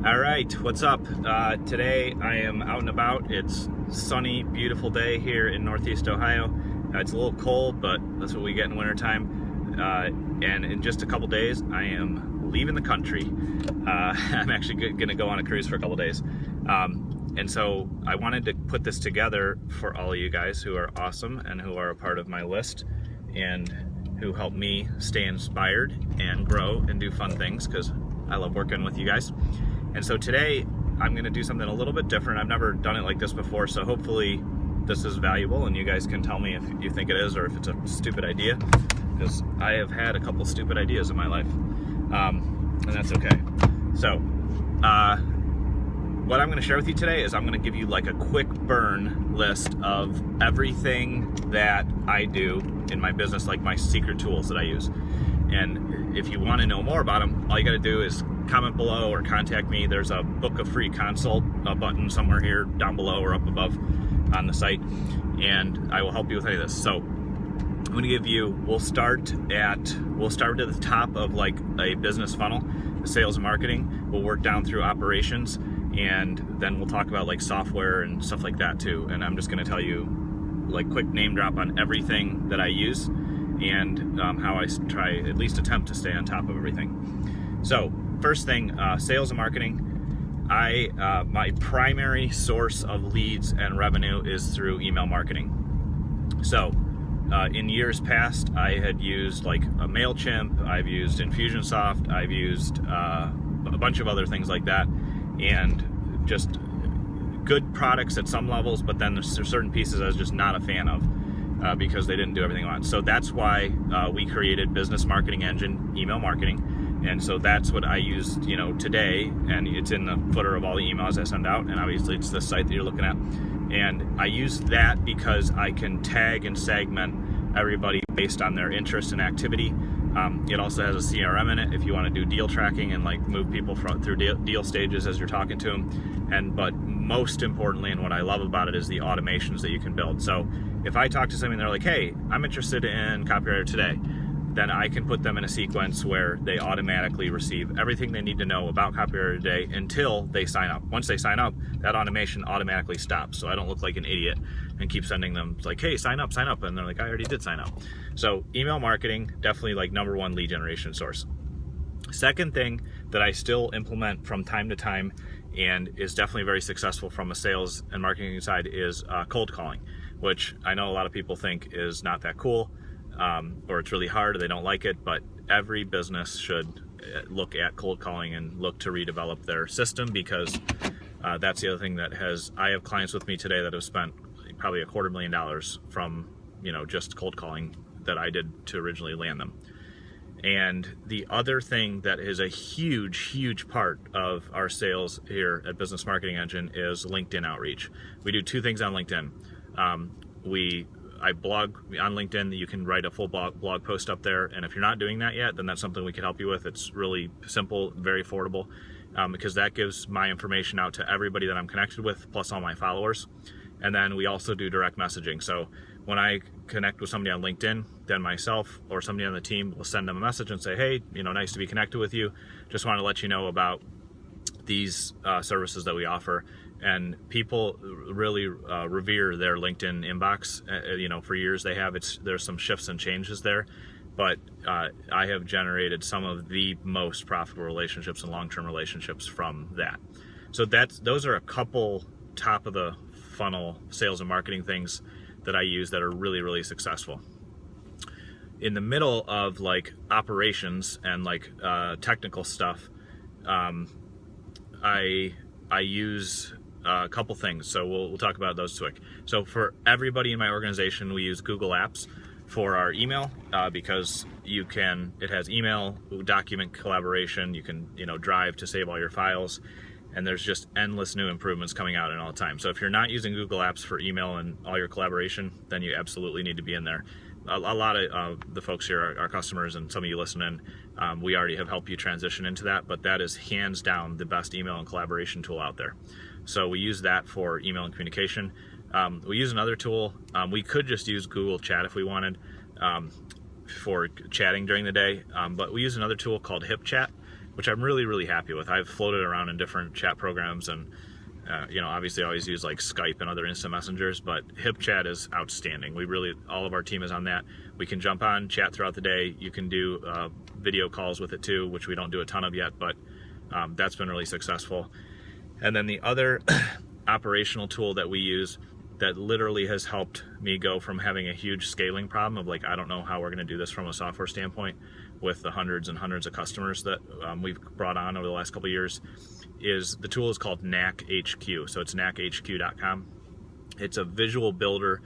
All right, what's up? Today I am out and about. It's sunny, beautiful day here in Northeast Ohio. It's a little cold, but that's what we get in wintertime. And in just a couple days, I am leaving the country. I'm actually going to go on a cruise for a couple days. And so I wanted to put this together for all of you guys who are awesome and who are a part of my list and who help me stay inspired and grow and do fun things, because I love working with you guys. And so today I'm going to do something a little bit different. I've never done it like this before, so hopefully this is valuable and you guys can tell me if you think it is or if it's a stupid idea, because I have had a couple stupid ideas in my life, and that's okay. So what I'm going to share with you today is I'm going to give you like a quick burn list of everything that I do in my business, like my secret tools that I use. And if you want to know more about them, all you got to do is comment below or contact me. There's a book a free consult button somewhere here down below or up above on the site, and I will help you with any of this. So I'm going to give you, we'll start at the top of like a business funnel, the sales and marketing. We'll work down through operations, and then we'll talk about like software and stuff like that too. And I'm just going to tell you like quick name drop on everything that I use and how I try, at least attempt to stay on top of everything. So first thing, sales and marketing. My primary source of leads and revenue is through email marketing. So in years past, I had used like a MailChimp, I've used Infusionsoft, I've used a bunch of other things like that, and just good products at some levels, but then there's certain pieces I was just not a fan of because they didn't do everything I want. So that's why we created Business Marketing Engine Email Marketing. And so that's what I used, today, and it's in the footer of all the emails I send out, and obviously it's the site that you're looking at. And I use that because I can tag and segment everybody based on their interest and activity. It also has a CRM in it if you want to do deal tracking and like move people through deal stages as you're talking to them. But most importantly, and what I love about it, is the automations that you can build. So if I talk to somebody and they're like, hey, I'm interested in Copywriter Today, then I can put them in a sequence where they automatically receive everything they need to know about Copywriter Today until they sign up. Once they sign up, that automation automatically stops, so I don't look like an idiot and keep sending them like, hey, sign up, and they're like, I already did sign up. So email marketing, definitely like number one lead generation source. Second thing that I still implement from time to time and is definitely very successful from a sales and marketing side is cold calling, which I know a lot of people think is not that cool. Or it's really hard, or they don't like it, but every business should look at cold calling and look to redevelop their system, because that's the other thing that I have clients with me today that have spent probably $250,000 from, just cold calling that I did to originally land them. And the other thing that is a huge part of our sales here at Business Marketing Engine is LinkedIn outreach. We do two things on LinkedIn. I blog on LinkedIn. You can write a full blog post up there, and if you're not doing that yet, then that's something we can help you with. It's really simple, very affordable, because that gives my information out to everybody that I'm connected with, plus all my followers. And then we also do direct messaging. So when I connect with somebody on LinkedIn, then myself or somebody on the team will send them a message and say, hey, nice to be connected with you. Just want to let you know about these services that we offer. And people really revere their LinkedIn inbox. For years they have. There's some shifts and changes there, but I have generated some of the most profitable relationships and long-term relationships from that. So those are a couple top of the funnel sales and marketing things that I use that are really successful. In the middle of like operations and like technical stuff, I use a couple things, so we'll talk about those quick. So for everybody in my organization, we use Google Apps for our email because it has email, document collaboration, you can Drive to save all your files, and there's just endless new improvements coming out all the time. So if you're not using Google Apps for email and all your collaboration, then you absolutely need to be in there. A lot of the folks here, our customers, and some of you listening, we already have helped you transition into that, but that is hands down the best email and collaboration tool out there. So we use that for email and communication. We use another tool. We could just use Google Chat if we wanted for chatting during the day, but we use another tool called HipChat. which I'm really, really happy with. I've floated around in different chat programs, and obviously I always use like Skype and other instant messengers, but HipChat is outstanding. All of our team is on that. We can jump on, chat throughout the day. You can do video calls with it too, which we don't do a ton of yet, but that's been really successful. And then the other operational tool that we use that literally has helped me go from having a huge scaling problem of like, I don't know how we're going to do this from a software standpoint with the hundreds and hundreds of customers that we've brought on over the last couple of years, is the tool is called Knack HQ. So it's knackhq.com. It's a visual builder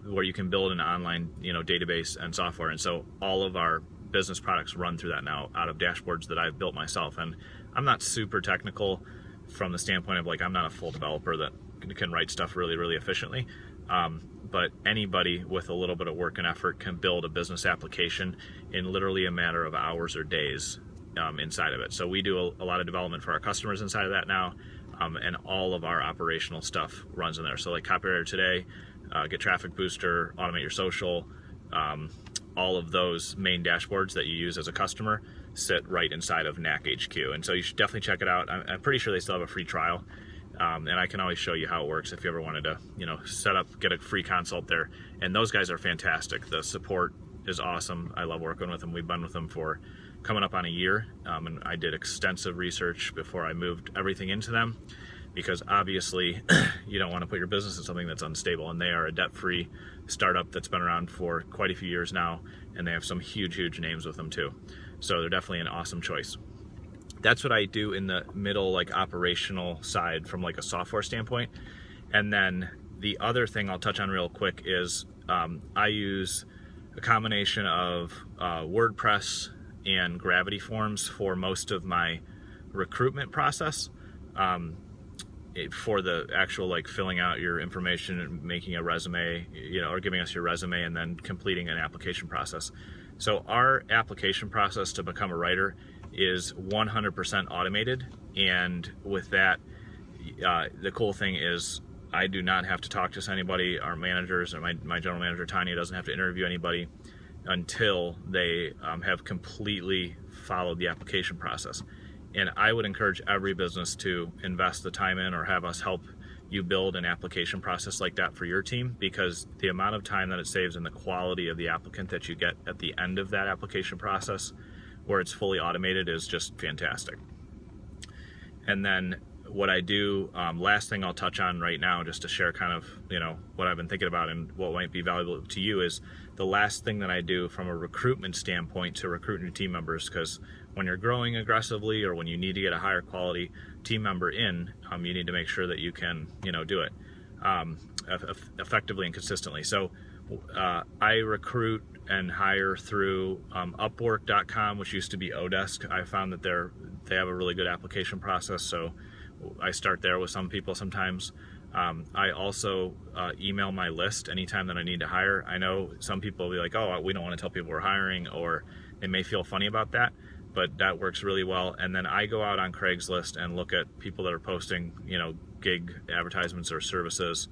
where you can build an online, database and software. And so all of our business products run through that now out of dashboards that I've built myself. And I'm not super technical from the standpoint of like, I'm not a full developer that can write stuff really, really efficiently. But anybody with a little bit of work and effort can build a business application in literally a matter of hours or days inside of it. So we do a lot of development for our customers inside of that now, and all of our operational stuff runs in there. So like Copywriter Today, Get Traffic Booster, Automate Your Social, all of those main dashboards that you use as a customer sit right inside of Knack HQ. And so you should definitely check it out. I'm pretty sure they still have a free trial. And I can always show you how it works if you ever wanted to, set up, get a free consult there. And those guys are fantastic. The support is awesome. I love working with them. We've been with them for coming up on a year. And I did extensive research before I moved everything into them, because obviously you don't want to put your business in something that's unstable. And they are a debt-free startup that's been around for quite a few years now. And they have some huge, huge names with them too. So they're definitely an awesome choice. That's what I do in the middle, like operational side from like a software standpoint. And then the other thing I'll touch on real quick is I use a combination of WordPress and Gravity Forms for most of my recruitment process. For the actual like filling out your information and making a resume, or giving us your resume and then completing an application process. So our application process to become a writer is 100% automated, and with that, the cool thing is I do not have to talk to anybody. Our managers, or my general manager Tanya, doesn't have to interview anybody until they have completely followed the application process. And I would encourage every business to invest the time in, or have us help you build an application process like that for your team, because the amount of time that it saves and the quality of the applicant that you get at the end of that application process, where it's fully automated, is just fantastic. And then what I do, last thing I'll touch on right now, just to share kind of, what I've been thinking about and what might be valuable to you, is the last thing that I do from a recruitment standpoint to recruit new team members. Because when you're growing aggressively, or when you need to get a higher quality team member in, you need to make sure that you can, do it effectively and consistently. So I recruit and hire through Upwork.com, which used to be Odesk. I found that they have a really good application process, so I start there with some people sometimes. I also email my list anytime that I need to hire. I know some people will be like, oh, we don't want to tell people we're hiring, or they may feel funny about that, but that works really well. And then I go out on Craigslist and look at people that are posting, gig advertisements or services,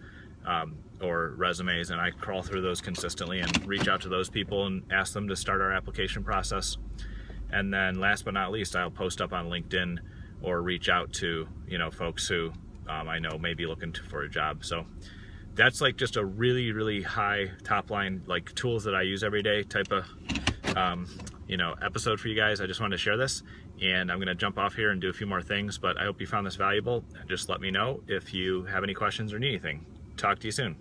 or resumes, and I crawl through those consistently and reach out to those people and ask them to start our application process. And then last but not least, I'll post up on LinkedIn or reach out to, folks who I know may be looking for a job. So that's like just a really, really high top line, like tools that I use every day type of, episode for you guys. I just wanted to share this, and I'm going to jump off here and do a few more things, but I hope you found this valuable. Just let me know if you have any questions or need anything. Talk to you soon.